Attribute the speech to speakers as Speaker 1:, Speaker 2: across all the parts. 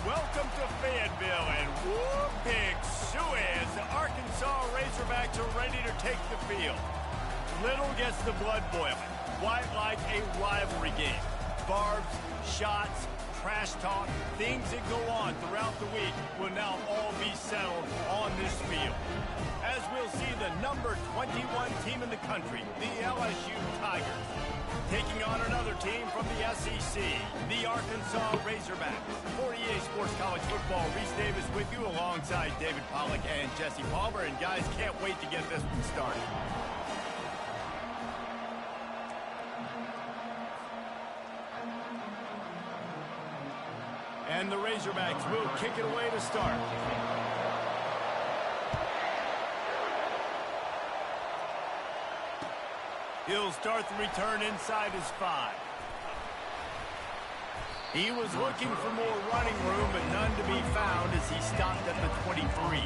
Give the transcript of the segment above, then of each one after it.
Speaker 1: Welcome to Fayetteville, and whoop, big suey as the Arkansas Razorbacks are ready to take the field. Little gets the blood boiling, quite like a rivalry game. Barbs, shots, trash talk, things that go on throughout the week will now all be settled on this field. As we'll see the number 21 team in the country, the LSU Tigers, taking on another team from the SEC, the Arkansas Razorbacks. For EA Sports College Football, Reese Davis with you alongside David Pollack and Jesse Palmer. And guys, can't wait to get this one started. And the Razorbacks will kick it away to start. He'll start the return inside his 5. He was looking for more running room, but none to be found as he stopped at the 23.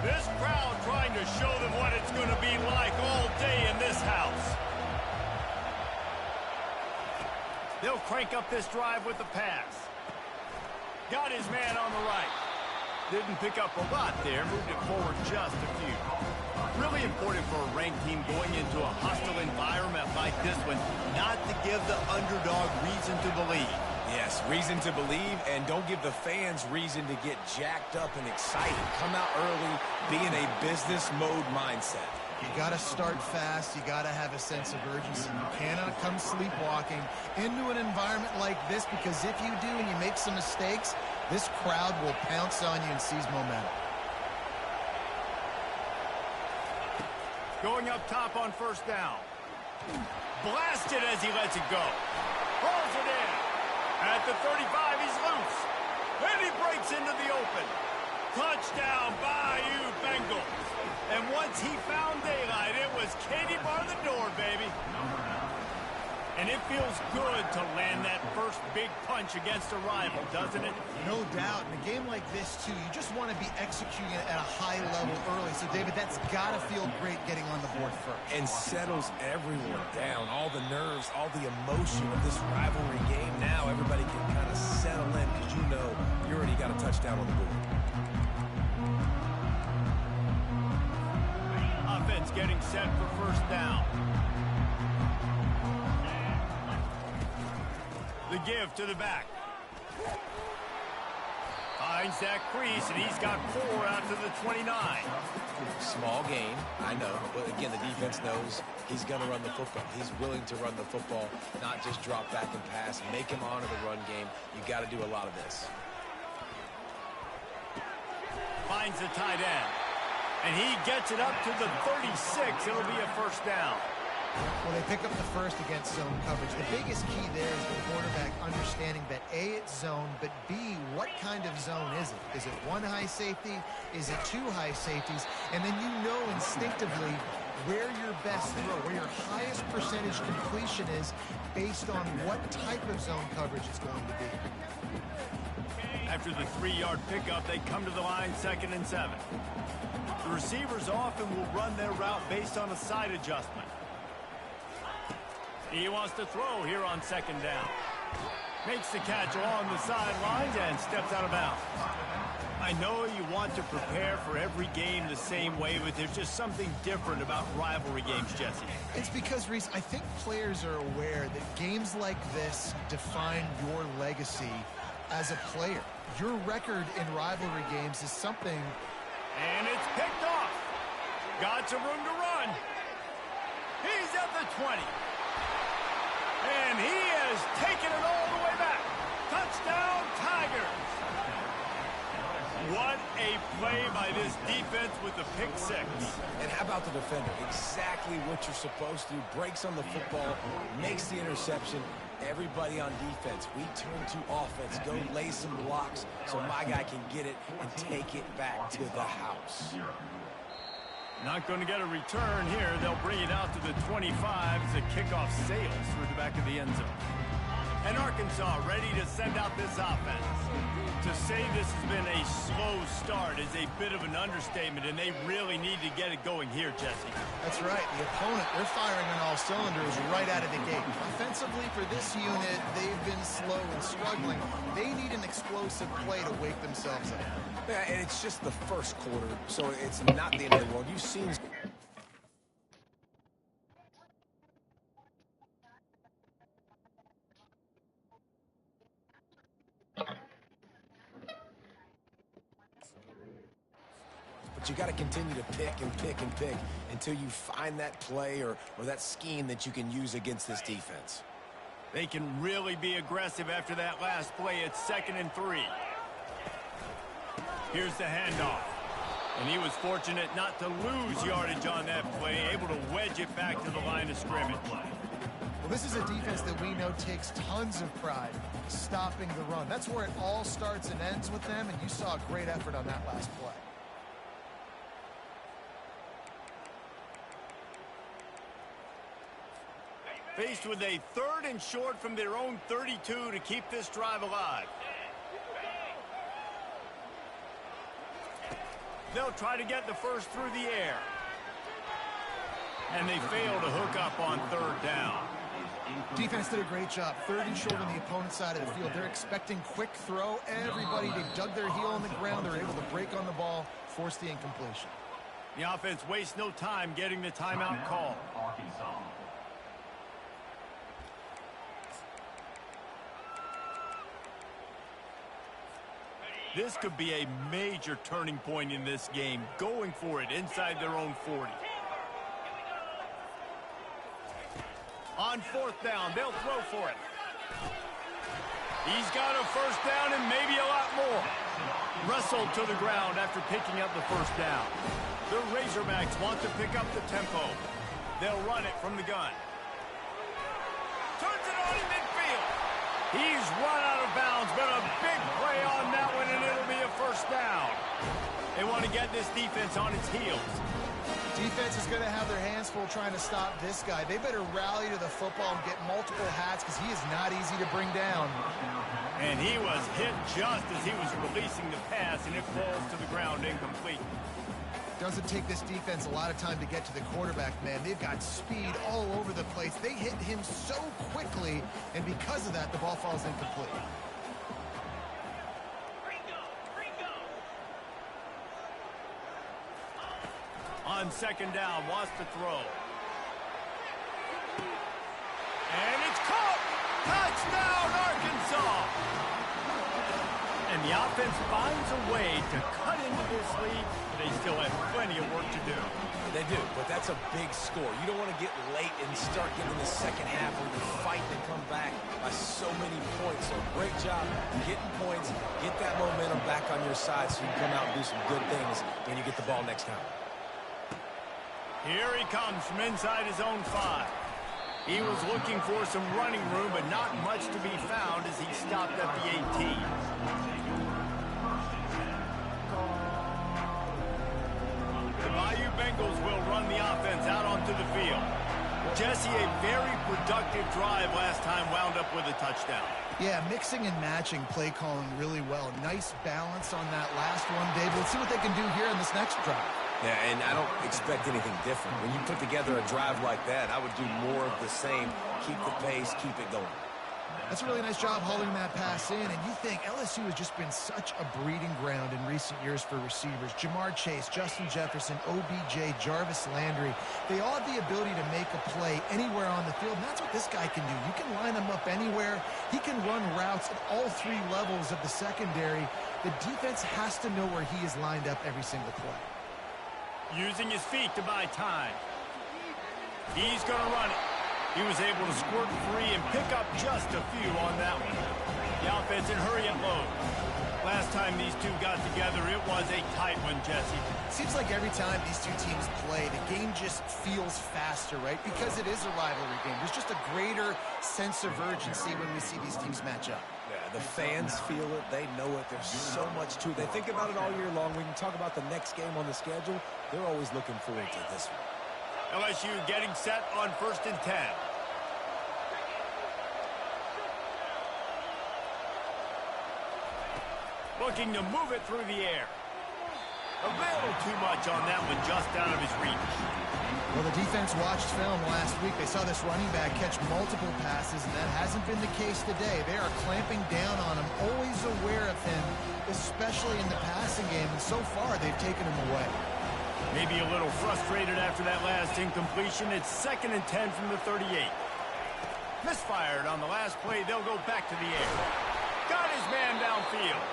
Speaker 1: This crowd trying to show them what it's going to be like all day in this house. They'll crank up this drive with the pass. Got his man on the right. Didn't pick up a lot there, moved it forward just a few. Really important for a ranked team going into a hostile environment like this one, not to give the underdog reason to believe.
Speaker 2: Yes, reason to believe, and don't give the fans reason to get jacked up and excited. Come out early, be in a business mode mindset.
Speaker 3: You got to start fast. You got to have a sense of urgency. You cannot come sleepwalking into an environment like this, because if you do and you make some mistakes, this crowd will pounce on you and seize momentum.
Speaker 1: Going up top on first down. Blasted as he lets it go. Pulls it in. At the 35, he's loose. And he breaks into the open. Touchdown, Bayou Bengals. And once he found daylight, it was Katie bar the door, baby. And it feels good to land that first big punch against a rival, doesn't it?
Speaker 3: No doubt. In a game like this, too, you just want to be executing it at a high level early. So, David, that's got to feel great getting on the board first.
Speaker 2: And settles everyone down. All the nerves, all the emotion of this rivalry game. Now everybody can kind of settle in because you know you already got a touchdown on the board.
Speaker 1: Offense getting set for first down. The give to the back. Finds that crease, and he's got 4 out to the 29.
Speaker 2: Small gain, I know. But again, the defense knows he's going to run the football. He's willing to run the football, not just drop back and pass. Make him honor the run game. You got to do a lot of this.
Speaker 1: Finds the tight end. And he gets it up to the 36. It'll be a first down.
Speaker 3: Well, they pick up the first against zone coverage. The biggest key there is the quarterback understanding that A, it's zone, but B, what kind of zone is it? Is it 1 high safety? Is it 2 high safeties? And then you know instinctively where your best throw, where your highest percentage completion is based on what type of zone coverage it's going to be.
Speaker 1: After the 3-yard pickup, they come to the line 2nd and 7. The receivers often will run their route based on a side adjustment. He wants to throw here on 2nd down. Makes the catch along the sidelines and steps out of bounds. I know you want to prepare for every game the same way, but there's just something different about rivalry games, Jesse.
Speaker 3: It's because, Reese, I think players are aware that games like this define your legacy as a player. Your record in rivalry games is something.
Speaker 1: And it's picked off. Got some room to run. He's at the 20. And he has taken it all the way back. Touchdown, Tigers. What a play by this defense with the pick 6.
Speaker 2: And how about the defender? Exactly what you're supposed to do. Breaks on the football, makes the interception. Everybody on defense, we turn to offense. Go lay some blocks so my guy can get it and take it back to the house.
Speaker 1: Not going to get a return here. They'll bring it out to the 25 as the kickoff sails through the back of the end zone. And Arkansas ready to send out this offense. To say this has been a slow start is a bit of an understatement, and they really need to get it going here, Jesse.
Speaker 3: That's right. The opponent, they're firing on all cylinders right out of the gate. Offensively, for this unit, they've been slow and struggling. They need an explosive play to wake themselves up.
Speaker 2: Yeah, and it's just the first quarter, so it's not the end of the world. You've seen... But you got to continue to pick and pick and pick until you find that play or that scheme that you can use against this defense.
Speaker 1: They can really be aggressive after that last play. It's 2nd and 3. Here's the handoff. And he was fortunate not to lose yardage on that play, able to wedge it back to the line of scrimmage.
Speaker 3: Well, this is a defense that we know takes tons of pride stopping the run. That's where it all starts and ends with them, and you saw a great effort on that last play.
Speaker 1: Faced with a 3rd and short from their own 32 to keep this drive alive. They'll try to get the first through the air. And they fail to hook up on 3rd down.
Speaker 3: Defense did a great job. 3rd and short on the opponent's side of the field. They're expecting quick throw. Everybody, they dug their heel on the ground. They're able to break on the ball, force the incompletion.
Speaker 1: The offense wastes no time getting the timeout call. This could be a major turning point in this game, going for it inside their own 40. On 4th down, they'll throw for it. He's got a 1st down and maybe a lot more. Wrestled to the ground after picking up the 1st down. The Razorbacks want to pick up the tempo. They'll run it from the gun. Turns it on in midfield. He's run out of bounds, but a big play on that one, and it'll be a 1st down. They want to get this defense on its heels.
Speaker 3: Defense is going to have their hands full trying to stop this guy. They better rally to the football and get multiple hats because he is not easy to bring down.
Speaker 1: And he was hit just as he was releasing the pass, and it falls to the ground incomplete.
Speaker 3: Doesn't take this defense a lot of time to get to the quarterback, man. They've got speed all over the place. They hit him so quickly, and because of that, the ball falls incomplete.
Speaker 1: On 2nd down, wants to throw. And it's caught! Touchdown, Arkansas! And the offense finds a way to cut into this lead, but they still have plenty of work to do.
Speaker 2: They do, but that's a big score. You don't want to get late and start getting the second half when you're fighting and come back by so many points. So great job getting points, get that momentum back on your side so you can come out and do some good things when you get the ball next time.
Speaker 1: Here he comes from inside his own 5. He was looking for some running room, but not much to be found as he stopped at the 18. The Bayou Bengals will run the offense out onto the field. Jesse, a very productive drive last time wound up with a touchdown.
Speaker 3: Yeah, mixing and matching play calling really well. Nice balance on that last one, Dave. Let's see what they can do here in this next drive.
Speaker 2: Yeah, and I don't expect anything different. When you put together a drive like that, I would do more of the same. Keep the pace, keep it going.
Speaker 3: That's a really nice job hauling that pass in, and you think LSU has just been such a breeding ground in recent years for receivers. Jamar Chase, Justin Jefferson, OBJ, Jarvis Landry, they all have the ability to make a play anywhere on the field, and that's what this guy can do. You can line him up anywhere. He can run routes at all 3 levels of the secondary. The defense has to know where he is lined up every single play.
Speaker 1: Using his feet to buy time. He's going to run it. He was able to squirt free and pick up just a few on that one. The offense in hurry and load. Last time these two got together, it was a tight one, Jesse.
Speaker 3: Seems like every time these two teams play, the game just feels faster, right? Because it is a rivalry game. There's just a greater sense of urgency when we see these teams match up.
Speaker 2: Yeah, the fans feel it. They know it. There's so much to it. They think about it all year long. We can talk about the next game on the schedule. They're always looking forward to this one.
Speaker 1: LSU getting set on 1st and 10. Looking to move it through the air. A little too much on that one, just out of his reach.
Speaker 3: Well, the defense watched film last week. They saw this running back catch multiple passes, and that hasn't been the case today. They are clamping down on him, always aware of him, especially in the passing game, and so far they've taken him away.
Speaker 1: Maybe a little frustrated after that last incompletion. It's 2nd and 10 from the 38. Misfired on the last play. They'll go back to the air. Got his man downfield.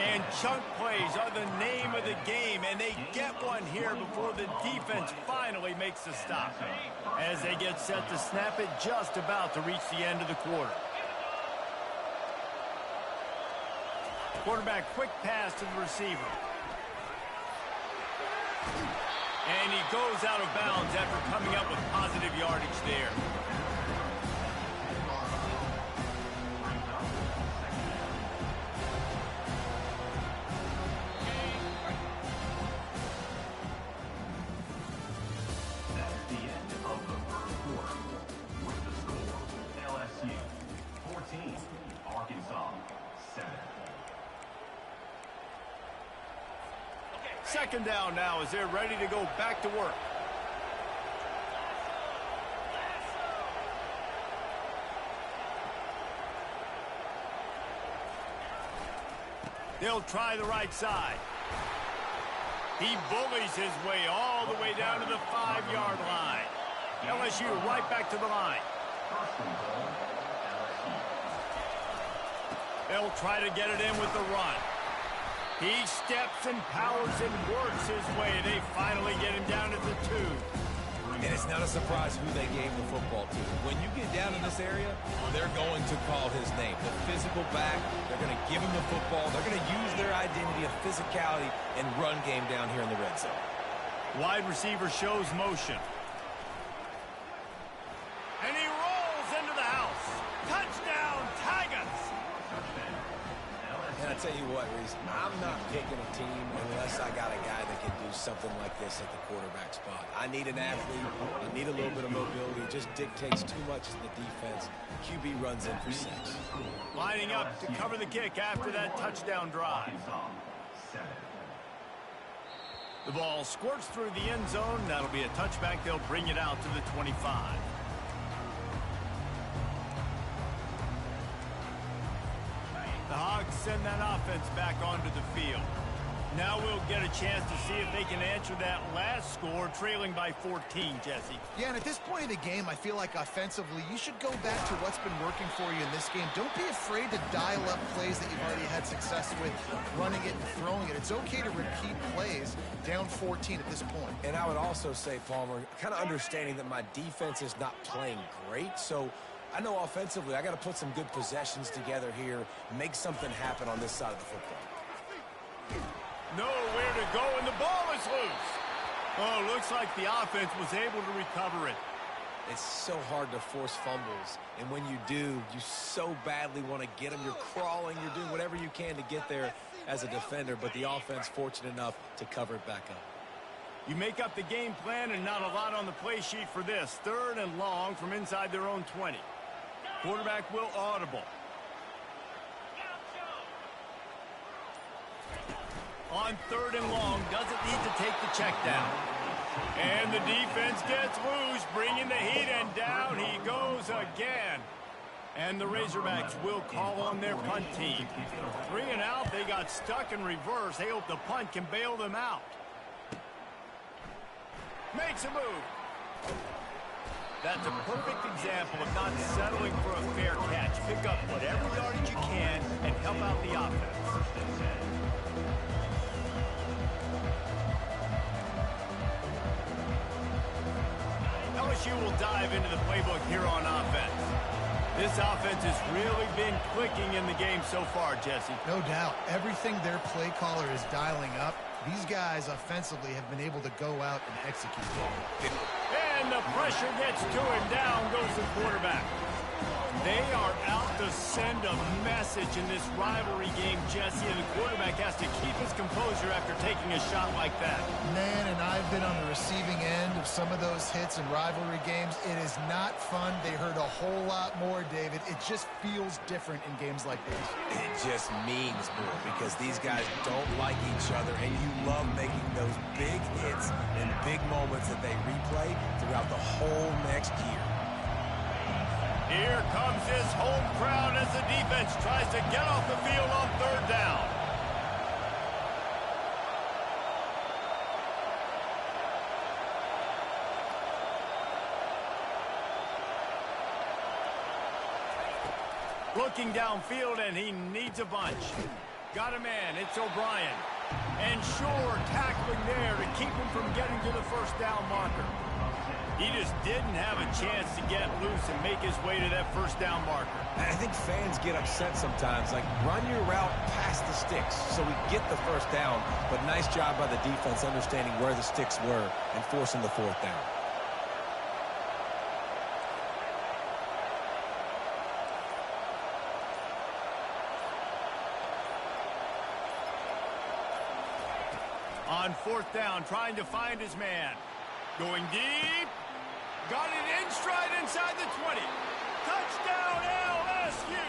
Speaker 1: And chunk plays are the name of the game, and they get one here before the defense finally makes the stop. As they get set to snap it, just about to reach the end of the quarter. Quarterback quick pass to the receiver. And he goes out of bounds after coming up with positive yardage there. Second down now as they're ready to go back to work. They'll try the right side. He bullies his way all the way down to the 5-yard line. LSU right back to the line. They'll try to get it in with the run. He steps and powers and works his way. They finally get him down at the 2.
Speaker 2: And it's not a surprise who they gave the football to. When you get down in this area, they're going to call his name. The physical back, they're going to give him the football. They're going to use their identity of physicality and run game down here in the red zone.
Speaker 1: Wide receiver shows motion. And he rolls into the house. Touchdown, Tigers!
Speaker 2: And I tell you what, Reese, I'm not picking a team unless I got a guy that can do something like this at the quarterback spot. I need an athlete. I need a little bit of mobility. It just dictates too much in the defense. QB runs in for 6.
Speaker 1: Lining up to cover the kick after that touchdown drive. The ball squirts through the end zone. That'll be a touchback. They'll bring it out to the 25. The Hogs send that offense back onto the field. Now we'll get a chance to see if they can answer that last score, trailing by 14, Jesse.
Speaker 3: Yeah, and at this point of the game, I feel like offensively, you should go back to what's been working for you in this game. Don't be afraid to dial up plays that you've already had success with, running it and throwing it. It's okay to repeat plays down 14 at this point.
Speaker 2: And I would also say, Palmer, kind of understanding that my defense is not playing great, so I know offensively I got to put some good possessions together here, make something happen on this side of the football.
Speaker 1: Nowhere to go, and the ball is loose. Oh, looks like the offense was able to recover it.
Speaker 2: It's so hard to force fumbles, and when you do, you so badly want to get them. You're crawling, you're doing whatever you can to get there as a defender, but the offense fortunate enough to cover it back up.
Speaker 1: You make up the game plan and not a lot on the play sheet for this. 3rd and long from inside their own 20. Quarterback will audible. On 3rd and long, doesn't need to take the check down. And the defense gets loose, bringing the heat, and down he goes again. And the Razorbacks will call on their punt team. 3 and out, they got stuck in reverse. They hope the punt can bail them out. Makes a move. That's a perfect example of not settling for a fair catch. Pick up whatever yardage you can and help out the offense. LSU will dive into the playbook here on offense. This offense has really been clicking in the game so far, Jesse.
Speaker 3: No doubt. Everything their play caller is dialing up, these guys offensively have been able to go out and execute.
Speaker 1: And the pressure gets to him. Down goes the quarterback. They are out to send a message in this rivalry game, Jesse, and the quarterback has to keep his composure after taking a shot like that.
Speaker 3: Man, and I've been on the receiving end of some of those hits in rivalry games. It is not fun. They hurt a whole lot more, David. It just feels different in games like this.
Speaker 2: It just means more because these guys don't like each other, and you love making those big hits and big moments that they replay throughout the whole next year.
Speaker 1: Here comes his home crowd as the defense tries to get off the field on third down. Looking downfield, and he needs a bunch. Got a man, it's O'Brien. And Shore tackling there to keep him from getting to the first down marker. He just didn't have a chance to get loose and make his way to that first down marker.
Speaker 2: I think fans get upset sometimes, like run your route past the sticks so we get the first down, but nice job by the defense understanding where the sticks were and forcing the fourth down.
Speaker 1: On fourth down, trying to find his man. Going deep. Got it in stride inside the 20. Touchdown, LSU.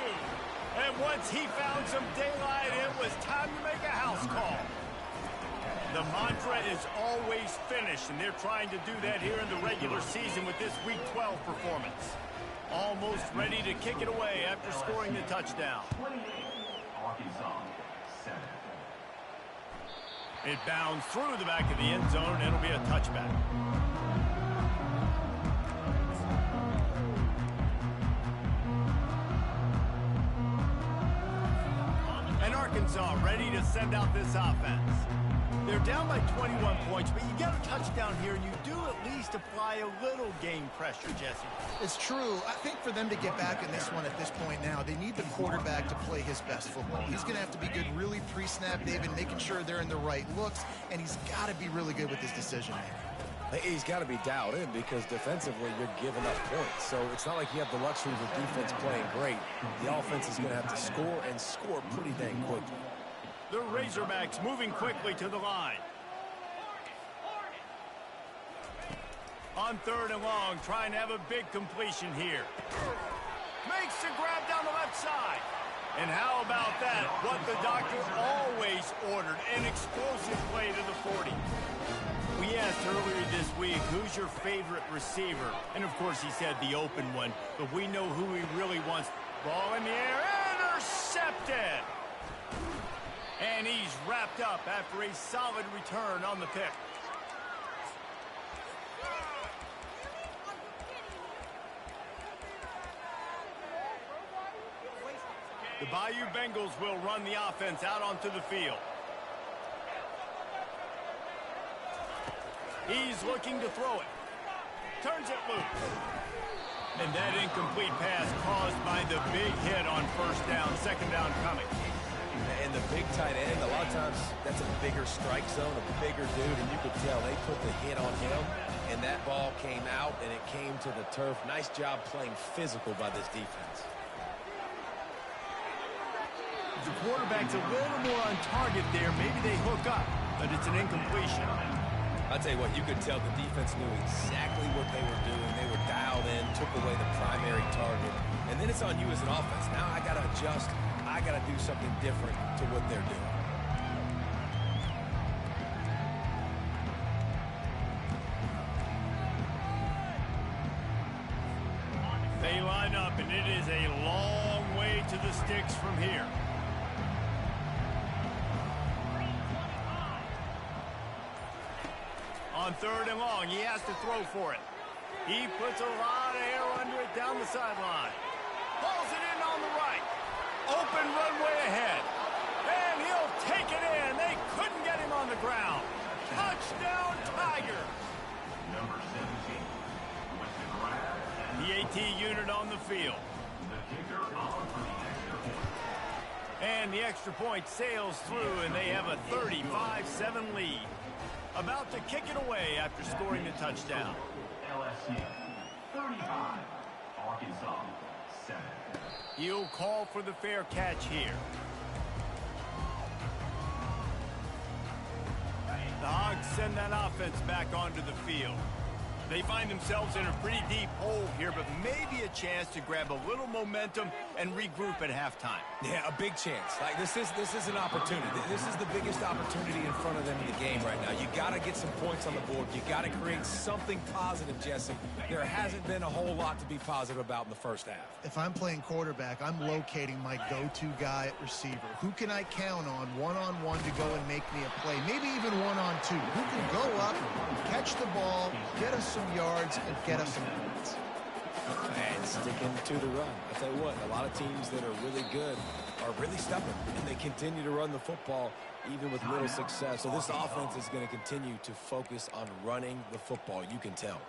Speaker 1: And once he found some daylight, it was time to make a house call. The mantra is always finish, and they're trying to do that here in the regular season with this Week 12 performance. Almost ready to kick it away after scoring the touchdown. It bounds through the back of the end zone, and it'll be a touchback. And Arkansas ready to send out this offense. They're down by 21 points, but you get a touchdown here, and you do at least apply a little game pressure, Jesse.
Speaker 3: It's true. I think for them to get back in this one at this point now, they need the quarterback to play his best football. He's going to have to be good really pre-snap, David, making sure they're in the right looks, and he's got to be really good with his decision-making.
Speaker 2: He's got to be dialed in because defensively you're giving up points. So it's not like you have the luxury of the defense playing great. The offense is going to have to score and score pretty dang quickly.
Speaker 1: The Razorbacks moving quickly to the line. On third and long, trying to have a big completion here. Makes the grab down the left side. And how about that? What the doctor always ordered, an explosive play to the 40. We asked earlier this week, who's your favorite receiver? And, of course, he said the open one. But we know who he really wants. Ball in the air, intercepted. And he's wrapped up after a solid return on the pick. The Bayou Bengals will run the offense out onto the field. He's looking to throw it. Turns it loose. And that incomplete pass caused by the big hit on first down, second down coming.
Speaker 2: And the big tight end, a lot of times that's a bigger strike zone, a bigger dude, and you could tell they put the hit on him, and that ball came out, and it came to the turf. Nice job playing physical by this defense.
Speaker 1: The quarterback's a little more on target there. Maybe they hook up, but it's an incompletion.
Speaker 2: I'll tell you what, you could tell the defense knew exactly what they were doing. They were dialed in, took away the primary target, and then it's on you as an offense. Now I got to adjust. I got to do something different to what they're doing.
Speaker 1: They line up, and it is a long way to the sticks from here. On third and long, he has to throw for it. He puts a lot of air under it down the sideline. Pulls it in on the right. Open runway ahead. And he'll take it in. They couldn't get him on the ground. Touchdown, Tigers.
Speaker 4: Number 17 with the grab.
Speaker 1: The AT unit on the field.
Speaker 4: The kicker on for the extra point.
Speaker 1: And the extra point sails through, and they have a 35-7 lead. About to kick it away after scoring the touchdown.
Speaker 4: LSU 35, Arkansas 7.
Speaker 1: He'll call for the fair catch here. The Hogs send that offense back onto the field. They find themselves in a pretty deep hole here, but maybe a chance to grab a little momentum and regroup at halftime.
Speaker 2: Yeah, a big chance. Like this is an opportunity. This is the biggest opportunity in front of them in the game right now. You got to get some points on the board. You got to create something positive, Jesse. There hasn't been a whole lot to be positive about in the first half.
Speaker 3: If I'm playing quarterback, I'm locating my go-to guy at receiver. Who can I count on one-on-one to go and make me a play? Maybe even one-on-two. Who can go up, catch the ball, get us some yards, and get us some points?
Speaker 2: And sticking to the run. I tell you what, a lot of teams that are really good are really stubborn, and they continue to run the football even with little success. So this offense is going to continue to focus on running the football. You can tell.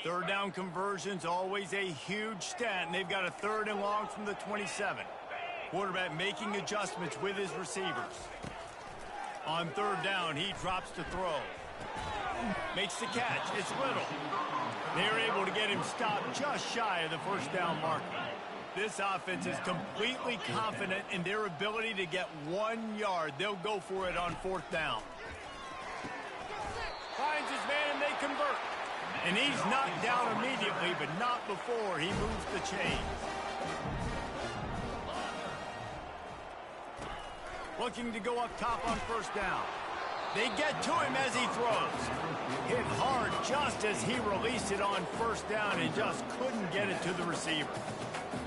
Speaker 1: Third down conversion's always a huge stat, and they've got a 3rd and long from the 27. Quarterback making adjustments with his receivers. On 3rd down, he drops to throw. Makes the catch. It's Little. They're able to get him stopped just shy of the 1st down marker. This offense is completely confident in their ability to get 1 yard. They'll go for it on 4th down. Finds his man, and they convert. And he's knocked down immediately, but not before he moves the chains. Looking to go up top on 1st down. They get to him as he throws. Hit hard just as he released it on 1st down and just couldn't get it to the receiver.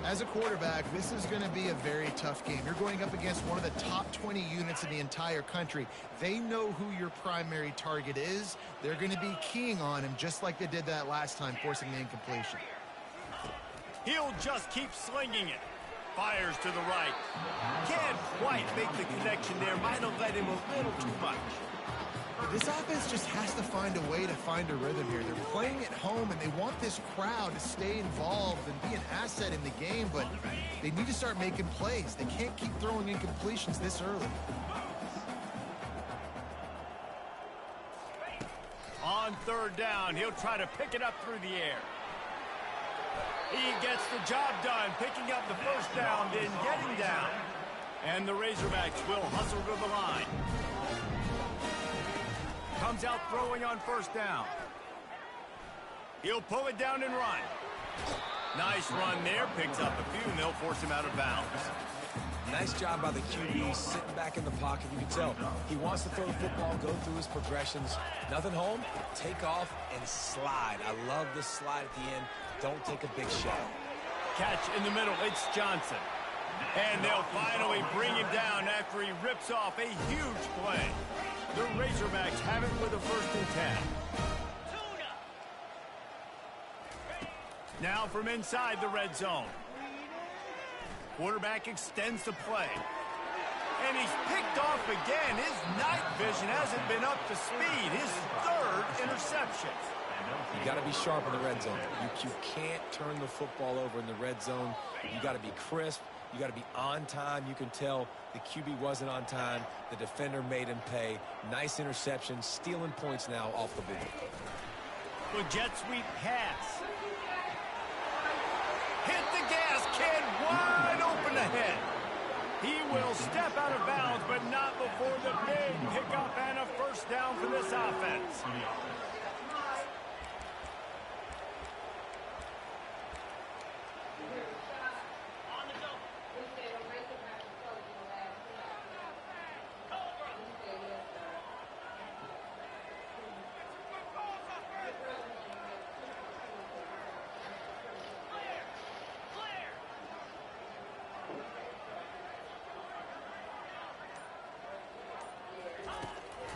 Speaker 3: As a quarterback, this is going to be a very tough game. You're going up against one of the top 20 units in the entire country. They know who your primary target is. They're going to be keying on him just like they did that last time, forcing the incompletion.
Speaker 1: He'll just keep slinging it. Fires to the right. Can't quite make the connection there. Might have let him a little too much.
Speaker 3: This offense just has to find a way to find a rhythm here. They're playing at home, and they want this crowd to stay involved and be an asset in the game, but they need to start making plays. They can't keep throwing incompletions this early.
Speaker 1: On 3rd down, he'll try to pick it up through the air. He gets the job done, picking up the 1st down, then getting down. And the Razorbacks will hustle to the line. Comes out throwing on 1st down. He'll pull it down and run. Nice run there. Picks up a few, and they'll force him out of bounds.
Speaker 2: Nice job by the QB sitting back in the pocket. You can tell he wants to throw the football, go through his progressions. Nothing home, take off and slide. I love this slide at the end. Don't take a big shot.
Speaker 1: Catch in the middle. It's Johnson. And they'll finally bring him down after he rips off a huge play. The Razorbacks have it with a 1st and 10. Now from inside the red zone. Quarterback extends the play. And he's picked off again. His night vision hasn't been up to speed. His 3rd interception.
Speaker 2: You got to be sharp in the red zone. You can't turn the football over in the red zone. You got to be crisp. You got to be on time. You can tell the QB wasn't on time. The defender made him pay. Nice interception, stealing points now off the board.
Speaker 1: Well, jet sweep pass. Hit the gas, kid, wide open ahead. He will step out of bounds, but not before the big pickup and a 1st down for this offense.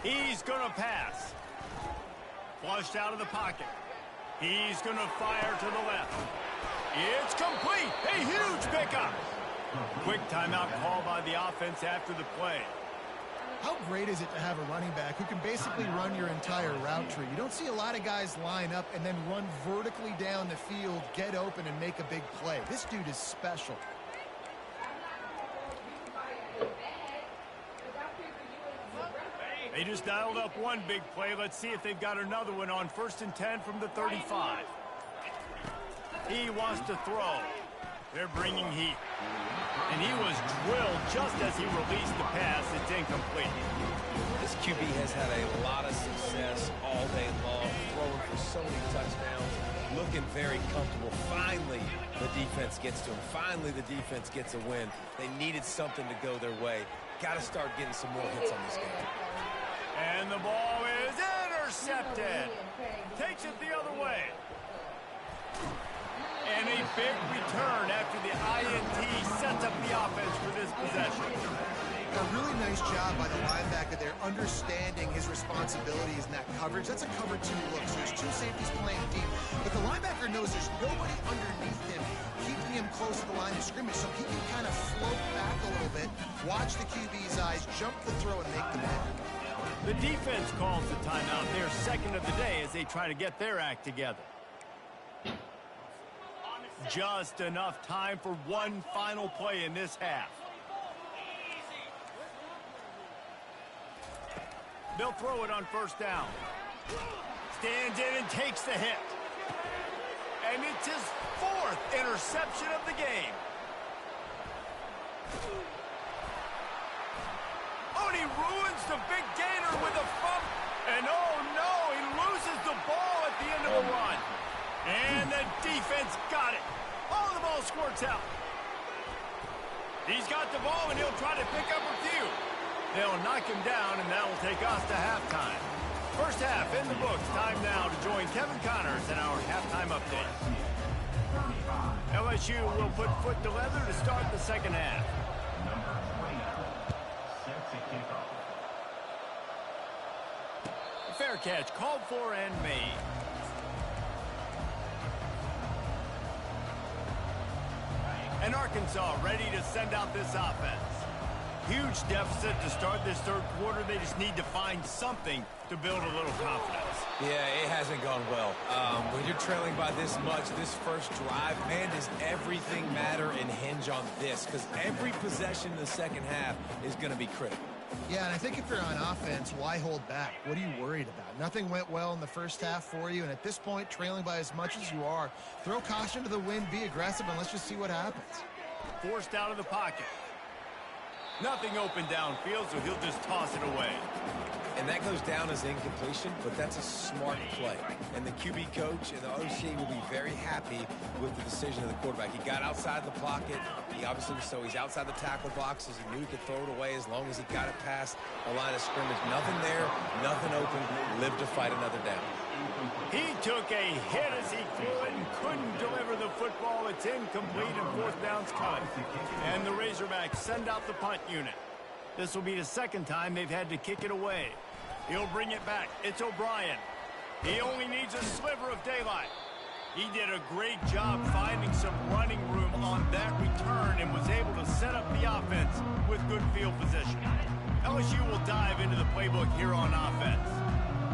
Speaker 1: He's going to pass. Flushed out of the pocket. He's going to fire to the left. It's complete. A huge pickup. Quick timeout call by the offense after the play.
Speaker 3: How great is it to have a running back who can basically run your entire route tree? You don't see a lot of guys line up and then run vertically down the field, get open, and make a big play. This dude is special.
Speaker 1: They just dialed up one big play. Let's see if they've got another one on 1st and 10 from the 35. He wants to throw. They're bringing heat. And he was drilled just as he released the pass. It's incomplete.
Speaker 2: This QB has had a lot of success all day long, throwing for so many touchdowns, looking very comfortable. Finally, the defense gets to him. Finally, the defense gets a win. They needed something to go their way. Got to start getting some more hits on this game.
Speaker 1: And the ball is intercepted. Takes it the other way. And a big return after the INT sets up the offense for this possession.
Speaker 3: A really nice job by the linebacker there, understanding his responsibilities in that coverage. That's a cover 2 look, so there's 2 safeties playing deep. But the linebacker knows there's nobody underneath him, keeping him close to the line of scrimmage, so he can kind of float back a little bit, watch the QB's eyes, jump the throw, and make the pick.
Speaker 1: The defense calls the timeout. Their second of the day as they try to get their act together. Just enough time for one final play in this half. They'll throw it on 1st down. Stands in and takes the hit. And it's his 4th interception of the game. Oh, and he ruins the big gainer with a fumble. And oh no, he loses the ball at the end of the run. And the defense got it. Oh, the ball squirts out. He's got the ball, and he'll try to pick up a few. They'll knock him down, and that will take us to halftime. First half in the books. Time now to join Kevin Connors in our halftime update. LSU will put foot to leather to start the second half.
Speaker 4: Number 29 sets a kickoff.
Speaker 1: Fair catch called for and made. And Arkansas ready to send out this offense. Huge deficit to start this third quarter. They just need to find something to build a little confidence.
Speaker 2: Yeah, it hasn't gone well. When you're trailing by this much, this first drive, man, does everything matter and hinge on this? Because every possession in the second half is going to be critical.
Speaker 3: Yeah, and I think if you're on offense, why hold back? What are you worried about? Nothing went well in the first half for you, and at this point, trailing by as much as you are, throw caution to the wind, be aggressive, and let's just see what happens.
Speaker 1: Forced out of the pocket. Nothing open downfield, so he'll just toss it away.
Speaker 2: And that goes down as incompletion, but that's a smart play. And the QB coach and the OC will be very happy with the decision of the quarterback. He got outside the pocket. He obviously, so he's outside the tackle boxes. He knew he could throw it away as long as he got it past the line of scrimmage. Nothing there, nothing open. Live to fight another down.
Speaker 1: He took a hit as he threw it and couldn't deliver the football. It's incomplete and 4th down's cut. And the Razorbacks send out the punt unit. This will be the second time they've had to kick it away. He'll bring it back. It's O'Brien. He only needs a sliver of daylight. He did a great job finding some running room on that return and was able to set up the offense with good field position. LSU will dive into the playbook here on offense.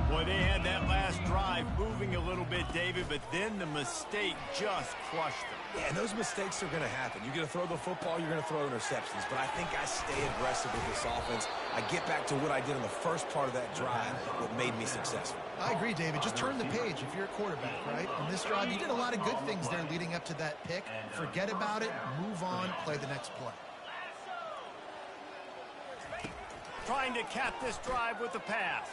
Speaker 1: Boy, they had that last drive moving a little bit, David, but then the mistake just crushed them.
Speaker 2: Yeah, and those mistakes are going to happen. You're going to throw the football, you're going to throw interceptions. But I think I stay aggressive with this offense. I get back to what I did in the first part of that drive that made me successful.
Speaker 3: I agree, David. Just turn the page if you're a quarterback, right? On this drive, you did a lot of good things there leading up to that pick. Forget about it, move on, play the next play.
Speaker 1: Trying to cap this drive with the pass.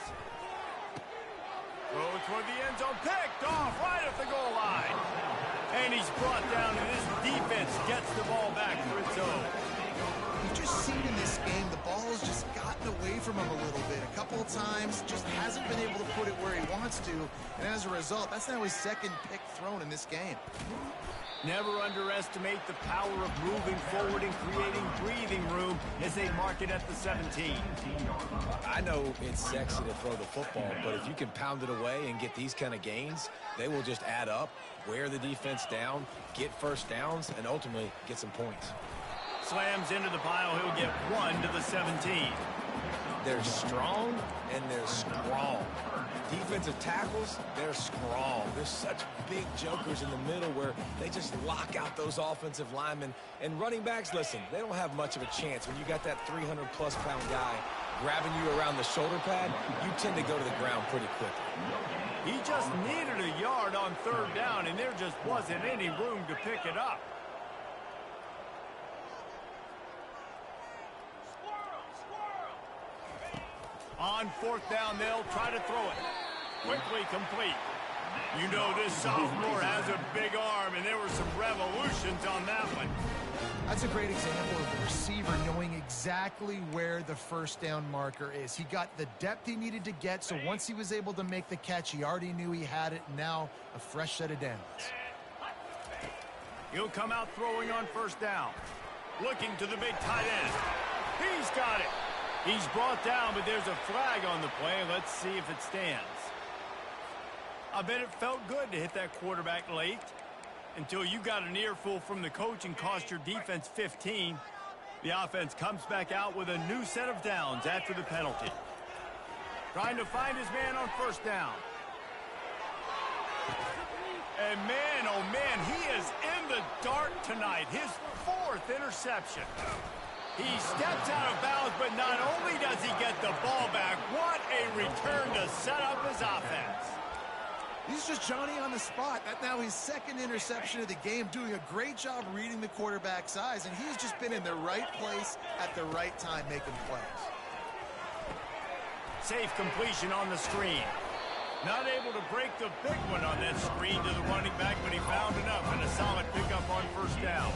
Speaker 1: Throw toward the end zone, picked off right at the goal line. And he's brought down, and his defense gets the ball back for its own.
Speaker 3: You've just seen in this game, the ball's just gotten away from him a little bit. A couple of times, just hasn't been able to put it where he wants to. And as a result, that's now his second pick thrown in this game.
Speaker 1: Never underestimate the power of moving forward and creating breathing room as they mark it at the 17.
Speaker 2: I know it's sexy to throw the football, but if you can pound it away and get these kind of gains, they will just add up, wear the defense down, get first downs, and ultimately get some points.
Speaker 1: Slams into the pile. He'll get 1 to the 17.
Speaker 2: They're strong and they're strong. Defensive tackles, they're strong. There's such big jokers in the middle where they just lock out those offensive linemen. And running backs, listen, they don't have much of a chance when you got that 300-plus pound guy grabbing you around the shoulder pad, you tend to go to the ground pretty quickly.
Speaker 1: He just needed a yard on third down, and there just wasn't any room to pick it up. On fourth down, they'll try to throw it. Quickly complete. You know this sophomore has a big arm, and there were some revolutions on that one.
Speaker 3: That's a great example of a receiver knowing exactly where the first down marker is. He got the depth he needed to get, so once he was able to make the catch, he already knew he had it. Now a fresh set of downs.
Speaker 1: He'll come out throwing on first down. Looking to the big tight end. He's got it. He's brought down, but there's a flag on the play. Let's see if it stands. I bet it felt good to hit that quarterback late until you got an earful from the coach and cost your defense 15. The offense comes back out with a new set of downs after the penalty. Trying to find his man on first down. And man, oh man, he is in the dark tonight. His fourth interception. He steps out of bounds, but not only does he get the ball back, what a return to set up his offense.
Speaker 3: He's just Johnny on the spot. That's now his second interception of the game, doing a great job reading the quarterback's eyes, and he's just been in the right place at the right time making plays.
Speaker 1: Safe completion on the screen. Not able to break the big one on that screen to the running back, but he found enough and a solid pickup on first down.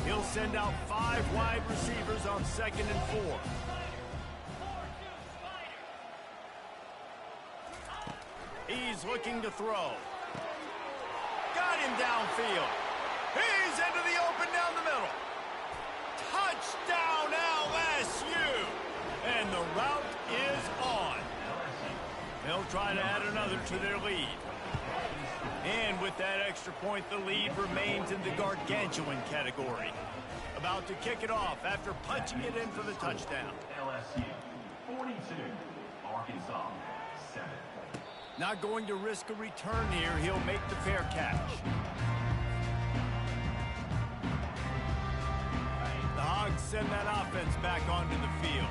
Speaker 1: He'll send out 5 wide receivers on 2nd and 4. He's looking to throw. Got him downfield. He's into the open down the middle. Touchdown LSU. And the route is on. They'll try to add another to their lead. And with that extra point, the lead remains in the gargantuan category. About to kick it off after punching it in for the touchdown.
Speaker 4: LSU 42, Arkansas 7.
Speaker 1: Not going to risk a return here. He'll make the fair catch. The Hogs send that offense back onto the field.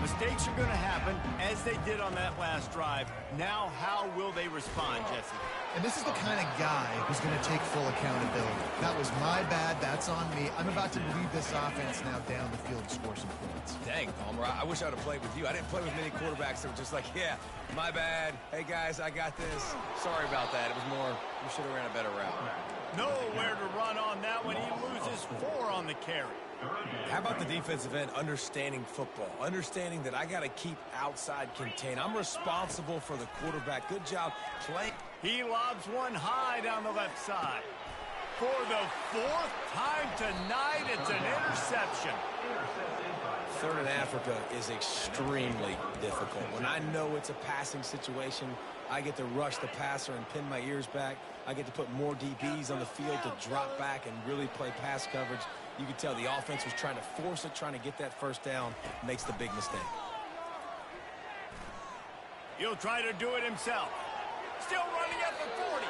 Speaker 1: Mistakes are going to happen, as they did on that last drive. Now, how will they respond, Jesse?
Speaker 3: And this is the kind of guy who's going to take full accountability. That was my bad. That's on me. I'm about to lead this offense now down the field to score some points.
Speaker 2: Dang, Palmer, I wish I would have played with you. I didn't play with many quarterbacks that were just like, yeah, my bad. Hey, guys, I got this. Sorry about that. It was more, we should have ran a better route.
Speaker 1: Nowhere to run on that one. He loses 4 on the carry.
Speaker 2: How about the defensive end understanding football, understanding that I got to keep outside contain. I'm responsible for the quarterback. Good job playing.
Speaker 1: He lobs one high down the left side. For the 4th time tonight, it's an interception.
Speaker 2: Third in Africa is extremely difficult. When I know it's a passing situation, I get to rush the passer and pin my ears back. I get to put more DBs on the field to drop back and really play pass coverage. You can tell the offense was trying to force it, trying to get that first down, makes the big mistake.
Speaker 1: He'll try to do it himself. Still running at the 40.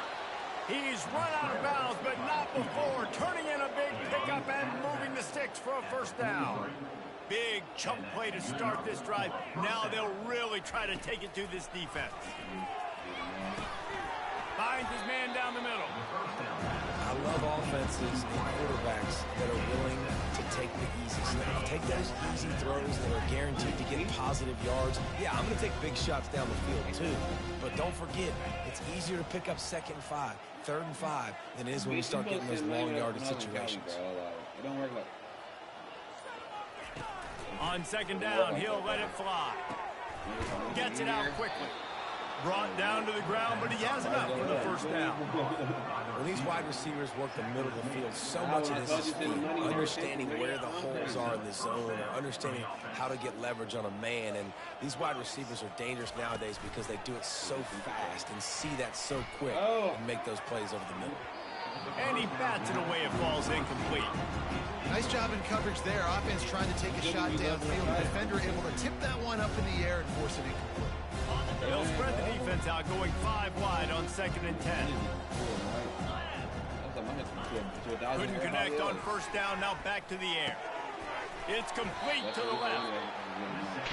Speaker 1: He's run out of bounds, but not before. Turning in a big pickup and moving the sticks for a first down. Big chunk play to start this drive. Now they'll really try to take it to this defense. Finds his man down the middle.
Speaker 2: I love offenses and quarterbacks that are willing to take the easy stuff. Take those easy throws that are guaranteed to get positive yards. Yeah, I'm going to take big shots down the field too. But don't forget, it's easier to pick up 2nd and 5, 3rd and 5 than it is when we start getting those long yardage situations.
Speaker 5: It don't work like.
Speaker 1: On 2nd down, he'll let it fly. Gets it out quickly. Brought down to the ground, but he has enough for the first down.
Speaker 2: When these wide receivers work the middle of the field, so much of this is feet, understanding where the holes are in the zone, or understanding how to get leverage on a man. And these wide receivers are dangerous nowadays because they do it so fast and see that so quick and make those plays over the middle.
Speaker 1: And he bats it away. It falls incomplete.
Speaker 3: Nice job in coverage there. Offense trying to take a shot downfield. The defender able to tip that one up in the air and force it incomplete.
Speaker 1: They'll spread the defense out, going 5 wide on 2nd and 10. Couldn't connect on first down, now back to the air. It's complete to the left.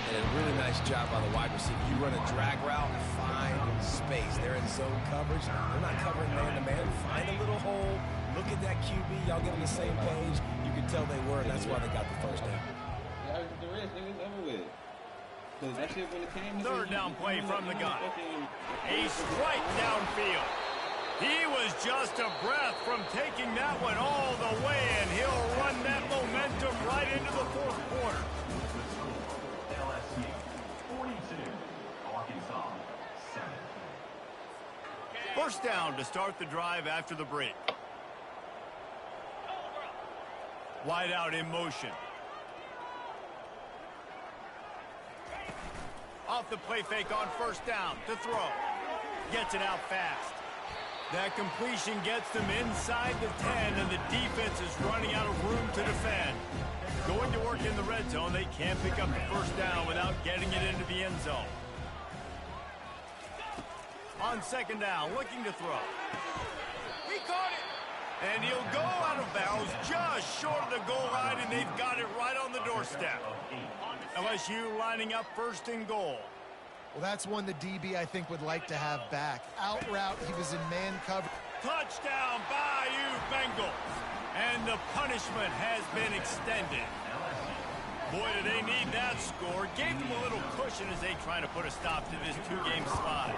Speaker 2: And it really Nice job by the wide receiver. You run a drag route, find space. They're in zone coverage. They're not covering man-to-man. Find a little hole. Look at that QB. Y'all get on the same page. You can tell they were, and that's why they got the first down.
Speaker 5: The rest, it was over with. Because that shit when it came to
Speaker 1: Third down play from the gun. A strike downfield. He was just a breath from taking that one all the way, and he'll run that momentum right into the fourth quarter.
Speaker 4: LSU 42, Arkansas 7.
Speaker 1: First down to start the drive after the break. Wide out in motion. Off the play fake on first down to throw. Gets it out fast. That completion gets them inside the 10, and the defense is running out of room to defend. Going to work in the red zone, they can't pick up the first down without getting it into the end zone. On second down, looking to throw. He caught it! And he'll go out of bounds just short of the goal line, and they've got it right on the doorstep. LSU lining up first and goal.
Speaker 3: Well, that's one the DB, I think, would like to have back. Out route, he was in man cover.
Speaker 1: Touchdown, Bayou Bengals. And the punishment has been extended. Boy, do they need that score. Gave them a little cushion as they try to put a stop to this two-game slide.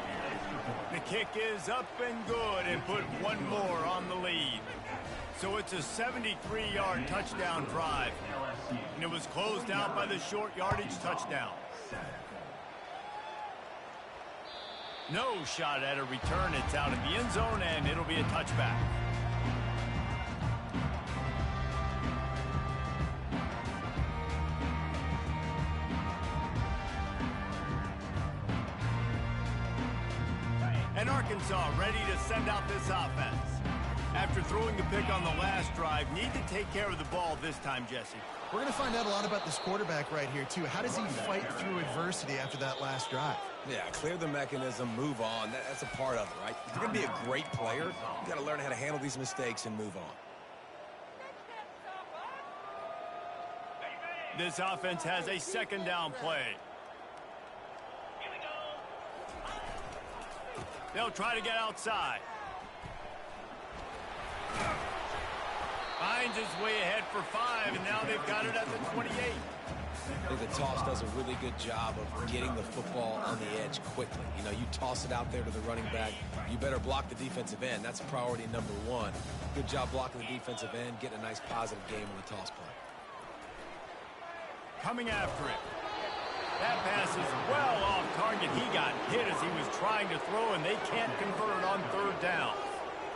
Speaker 1: The kick is up and good and put one more on the lead. So it's a 73-yard touchdown drive. And it was closed out by the short yardage touchdown. No shot at a return. It's out in the end zone, and it'll be a touchback. And Arkansas ready to send out this offense. After throwing a pick on the last drive, need to take care of the ball this time, Jesse.
Speaker 3: We're going to find out a lot about this quarterback right here, too. How does he fight through adversity after that last drive?
Speaker 2: Yeah, clear the mechanism, move on. That's a part of it, right? If you're going to be a great player, you got to learn how to handle these mistakes and move on.
Speaker 1: This offense has a second down play. They'll try to get outside. Finds his way ahead for 5, and now they've got it at the 28.
Speaker 2: I think the toss does a really good job of getting the football on the edge quickly. You know, you toss it out there to the running back, you better block the defensive end. That's priority number one. Good job blocking the defensive end, getting a nice positive game on the toss play.
Speaker 1: Coming after it. That pass is well off target. He got hit as he was trying to throw, and they can't convert it on third down.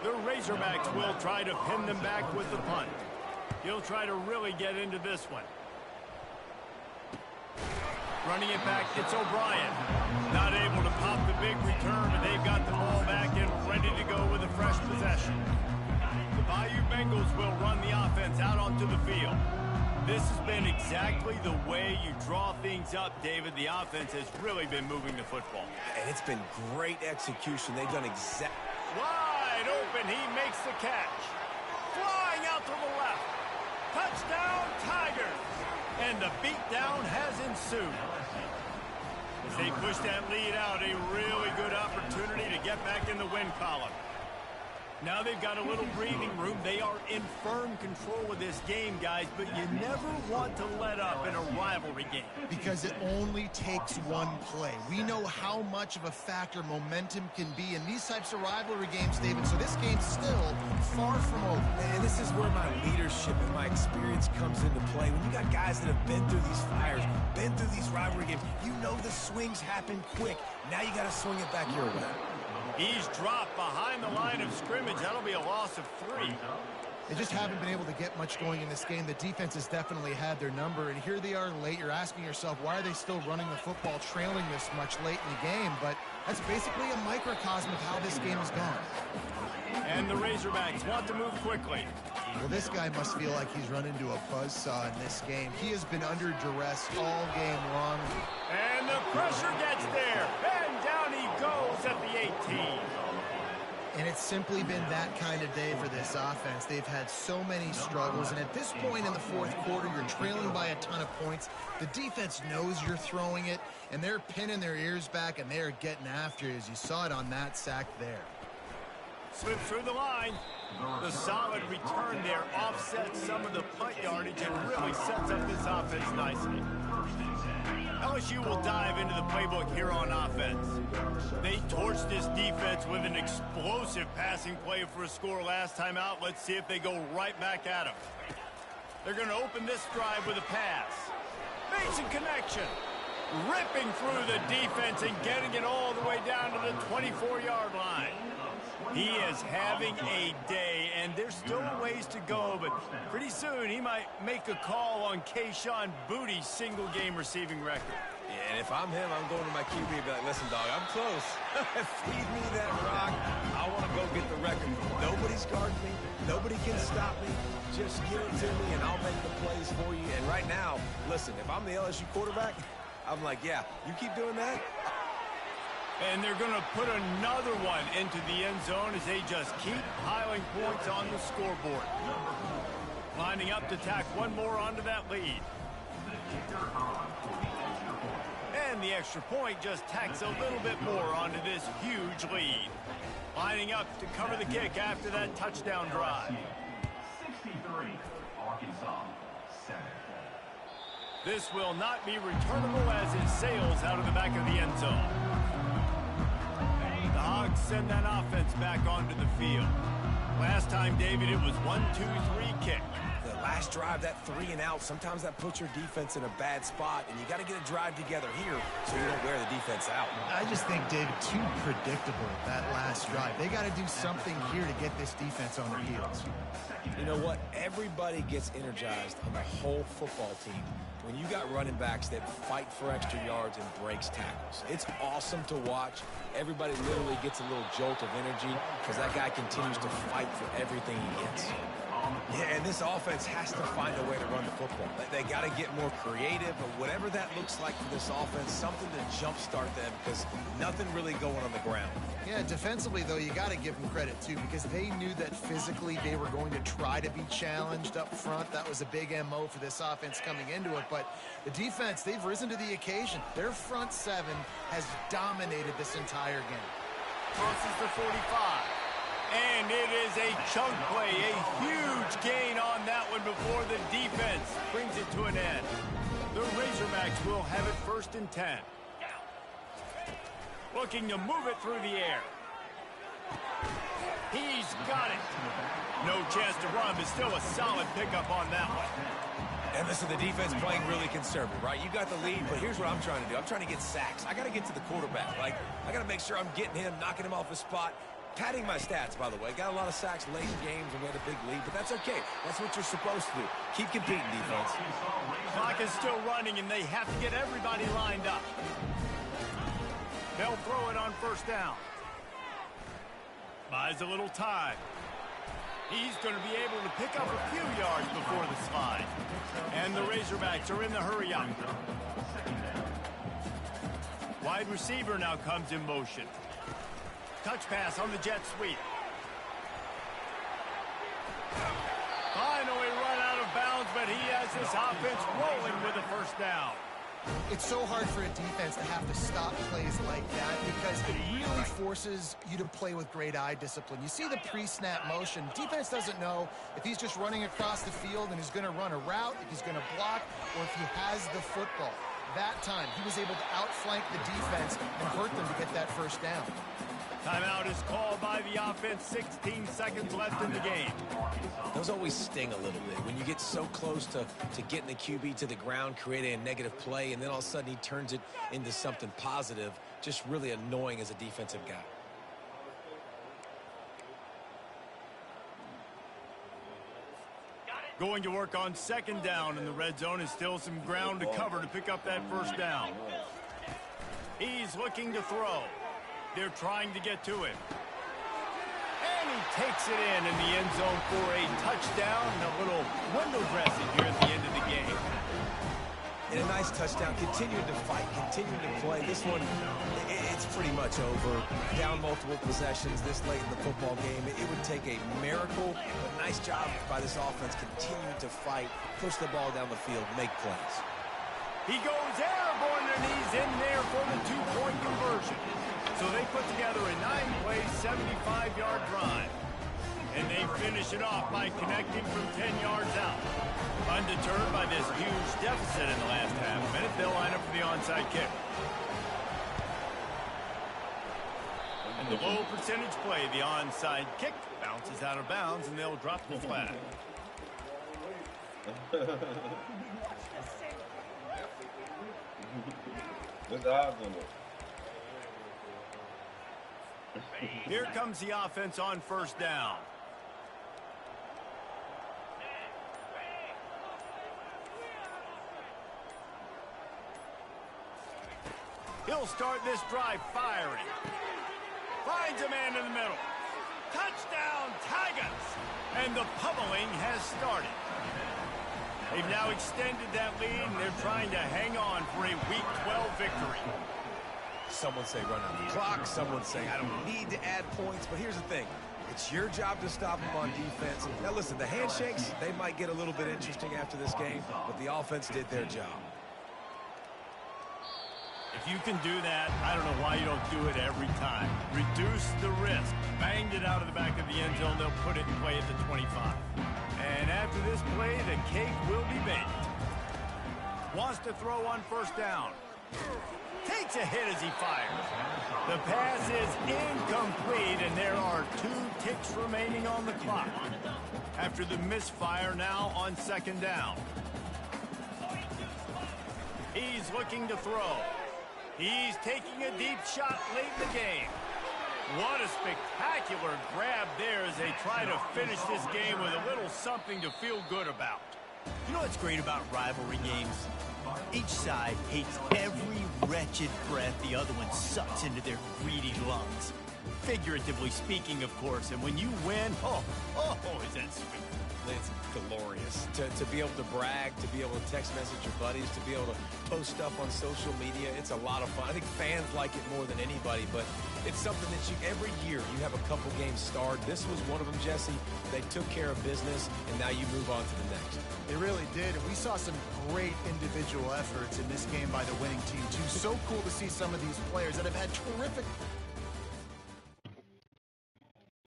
Speaker 1: The Razorbacks will try to pin them back with the punt. He'll try to really get into this one. Running it back, it's O'Brien. Not able to pop the big return, but they've got the ball back and ready to go with a fresh possession. The Bayou Bengals will run the offense out onto the field. This has been exactly the way you draw things up, David. The offense has really been moving the football.
Speaker 2: And it's been great execution. They've done exactly...
Speaker 1: Wide open, he makes the catch. Flying out to the left. Touchdown, Tigers. And the beatdown has ensued. As they push that lead out, a really good opportunity to get back in the win column. Now they've got a little breathing room. They are in firm control of this game, guys, but you never want to let up in a rivalry game.
Speaker 3: Because it only takes one play. We know how much of a factor momentum can be in these types of rivalry games, David, so this game's still far from over.
Speaker 2: And this is where my leadership and my experience comes into play. When you got guys that have been through these fires, been through these rivalry games, you know the swings happen quick. Now you got to swing it back your way.
Speaker 1: He's dropped behind the line of scrimmage. That'll be a loss of 3.
Speaker 3: They just haven't been able to get much going in this game. The defense has definitely had their number, and here they are late. You're asking yourself, why are they still running the football, trailing this much late in the game? But that's basically a microcosm of how this game has gone.
Speaker 1: And the Razorbacks want to move quickly.
Speaker 3: Well, this guy must feel like he's run into a buzzsaw in this game. He has been under duress all game long.
Speaker 1: And the pressure gets there. And down he goes at the 18.
Speaker 3: And it's simply been that kind of day for this offense. They've had so many struggles, and at this point in the fourth quarter, you're trailing by a ton of points. The defense knows you're throwing it, and they're pinning their ears back, and they're getting after you, as you saw it on that sack there.
Speaker 1: Slips through the line. The solid return there offsets some of the punt yardage and really sets up this offense nicely. LSU will dive into the playbook here on offense. They torched this defense with an explosive passing play for a score last time out. Let's see if they go right back at them. They're going to open this drive with a pass. Makes a connection. Ripping through the defense and getting it all the way down to the 24-yard line. He is having a day, and there's still a ways to go, but pretty soon he might make a call on Kayshon Boutte's single-game receiving record.
Speaker 2: Yeah, and if I'm him, I'm going to my QB and be like, listen, dog, I'm close. Feed me that rock. I want to go get the record. Nobody's guarding me. Nobody can stop me. Just give it to me, and I'll make the plays for you. And right now, listen, if I'm the LSU quarterback, I'm like, yeah, you keep doing that.
Speaker 1: And they're going to put another one into the end zone as they just keep piling points on the scoreboard. Lining up to tack one more onto that lead. And the extra point just tacks a little bit more onto this huge lead. Lining up to cover the kick after that touchdown drive.
Speaker 4: 63, Arkansas, 7.
Speaker 1: This will not be returnable as it sails out of the back of the end zone. The Hogs send that offense back onto the field. Last time, David, it was 1-2-3 kick.
Speaker 2: The last drive, that 3 and out, sometimes that puts your defense in a bad spot, and you got to get a drive together here so you don't wear the defense out.
Speaker 3: I just think, David, too predictable, that last drive. They got to do something here to get this defense on their heels.
Speaker 2: You know what? Everybody gets energized on the whole football team when you got running backs that fight for extra yards and breaks tackles. It's awesome to watch. Everybody literally gets a little jolt of energy because that guy continues to fight for everything he gets. Yeah, and this offense has to find a way to run the football. They got to get more creative, but whatever that looks like for this offense, something to jumpstart them because nothing really going on the ground.
Speaker 3: Yeah, defensively, though, you got to give them credit, too, because they knew that physically they were going to try to be challenged up front. That was a big MO for this offense coming into it, but the defense, they've risen to the occasion. Their front seven has dominated this entire game.
Speaker 1: Crosses the 45. And it is a chunk play, a huge gain on that one before the defense brings it to an end. The Razorbacks will have it 1st and 10. Looking to move it through the air. He's got it. No chance to run, but still a solid pickup on that one.
Speaker 2: And listen, the defense playing really conservative, right? You got the lead, but here's what I'm trying to do. I'm trying to get sacks. I got to get to the quarterback. Like, I got to make sure I'm getting him, knocking him off his spot. Padding my stats, by the way. Got a lot of sacks late in games and we had a big lead, but that's okay. That's what you're supposed to do. Keep competing, defense.
Speaker 1: Clock is still running, and they have to get everybody lined up. They'll throw it on 1st down. Buys a little time. He's going to be able to pick up a few yards before the slide. And the Razorbacks are in the hurry-up. Wide receiver now comes in motion. Touch pass on the jet sweep. Finally run out of bounds, but he has this offense rolling with a 1st down.
Speaker 3: It's so hard for a defense to have to stop plays like that because it really forces you to play with great eye discipline. You see the pre-snap motion. Defense doesn't know if he's just running across the field and he's going to run a route, if he's going to block, or if he has the football. That time, he was able to outflank the defense and hurt them to get that 1st down.
Speaker 1: Timeout is called by the offense. 16 seconds left in the game.
Speaker 2: Those always sting a little bit when you get so close to getting the QB to the ground, creating a negative play, and then all of a sudden he turns it into something positive. Just really annoying as a defensive guy.
Speaker 1: Going to work on 2nd down in the red zone, and still some ground to cover to pick up that 1st down. He's looking to throw. They're trying to get to him. And he takes it in the end zone for a touchdown and a little window dressing here at the end of the game.
Speaker 2: And a nice touchdown. Continuing to fight, continuing to play. This one, it's pretty much over. Down multiple possessions this late in the football game. It would take a miracle, but nice job by this offense continuing to fight, push the ball down the field, make plays.
Speaker 1: He goes airborne, and he's in there for the two-point conversion. So they put together a 9-play, 75-yard drive. And they finish it off by connecting from 10 yards out. Undeterred by this huge deficit in the last half minute, they'll line up for the onside kick. And the low percentage play, the onside kick, bounces out of bounds, and they'll drop the flag.
Speaker 5: What's the odds on it?
Speaker 1: Here comes the offense on first down. He'll start this drive firing. Finds a man in the middle. Touchdown, Tigers! And the pummeling has started. They've now extended that lead, and they're trying to hang on for a Week 12 victory.
Speaker 2: Someone say run out the clock. Someone say I don't need to add points. But here's the thing. It's your job to stop them on defense. Now, listen, the handshakes, they might get a little bit interesting after this game, but the offense did their job.
Speaker 1: If you can do that, I don't know why you don't do it every time. Reduce the risk. Banged it out of the back of the end zone. They'll put it in play at the 25. And after this play, the cake will be baked. Wants to throw on first down. Takes a hit as he fires. The pass is incomplete, and there are 2 ticks remaining on the clock. After the misfire, now on second down. He's looking to throw. He's taking a deep shot late in the game. What a spectacular grab there as they try to finish this game with a little something to feel good about. You know what's great about rivalry games? Each side hates every wretched breath the other one sucks into their greedy lungs. Figuratively speaking, of course, and when you win, oh, is that sweet.
Speaker 2: It's glorious to be able to brag, to be able to text message your buddies, to be able to post stuff on social media. It's a lot of fun. I think fans like it more than anybody, but it's something that every year you have a couple games starred. This was one of them, Jesse. They took care of business, and now you move on to the next.
Speaker 3: They really did, and we saw some great individual efforts in this game by the winning team, too. So cool to see some of these players that have had terrific